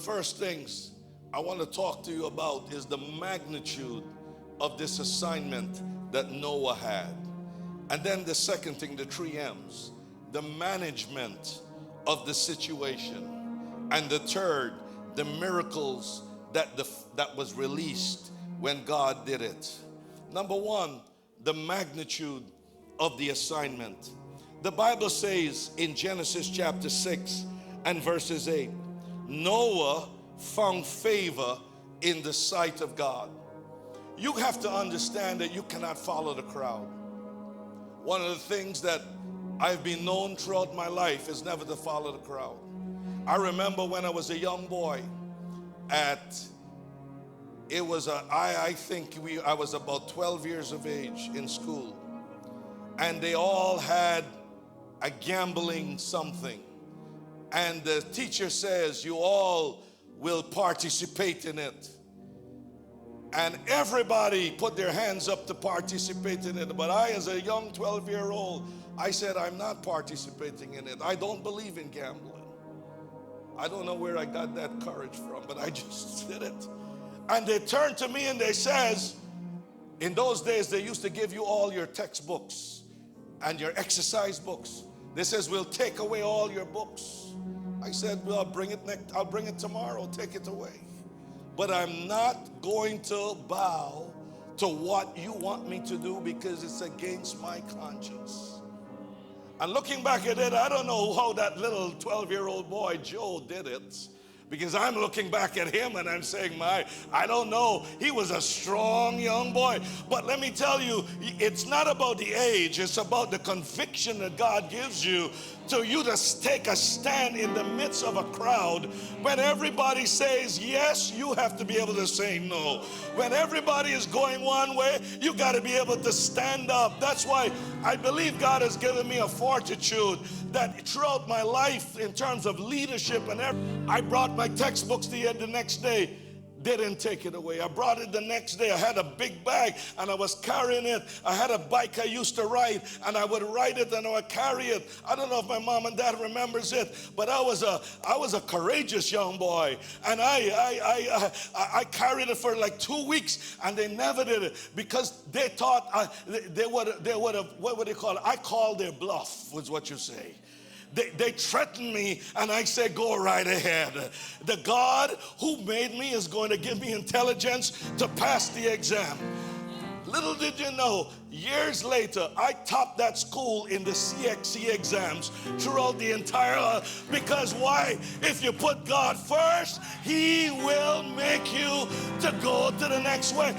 first things I want to talk to you about is the magnitude of this assignment that Noah had. And then the second thing, the 3 M's, the management of the situation. And the third, the miracles that was released when God did it. Number 1, the magnitude of the assignment. The Bible says in Genesis chapter 6 and verses 8, Noah found favor in the sight of God. You have to understand that you cannot follow the crowd. One of the things that I've been known throughout my life is never to follow the crowd. I remember when I was a young boy I was about 12 years of age in school, and they all had a gambling something, and the teacher says you all will participate in it, and everybody put their hands up to participate in it. But I, as a young 12-year-old, I said, I'm not participating in it. I don't believe in gambling. I don't know where I got that courage from, but I just did it. And they turned to me and they says, in those days they used to give you all your textbooks and your exercise books. They says, we'll take away all your books. I said, well, I'll bring it tomorrow, take it away. But I'm not going to bow to what you want me to do because it's against my conscience. And looking back at it, I don't know how that little 12-year-old boy, Joe, did it. Because I'm looking back at him and I'm saying, I don't know. He was a strong young boy. But let me tell you, it's not about the age. It's about the conviction that God gives you to you to take a stand in the midst of a crowd. When everybody says yes, you have to be able to say no. When everybody is going one way, you got to be able to stand up. That's why I believe God has given me a fortitude that throughout my life in terms of leadership and everything, I brought my textbooks the next day. They didn't take it away. I brought it the next day. I had a big bag and I was carrying it. I had a bike I used to ride and I would ride it and I would carry it. I don't know if my mom and dad remembers it, but I was a courageous young boy, and I carried it for like 2 weeks and they never did it because they thought they would have, what would they call it? I called their bluff, was what you say. They threatened me and I said, go right ahead. The God who made me is going to give me intelligence to pass the exam. Little did you know, years later, I topped that school in the CXC exams throughout the entire, because why? If you put God first, He will make you to go to the next way.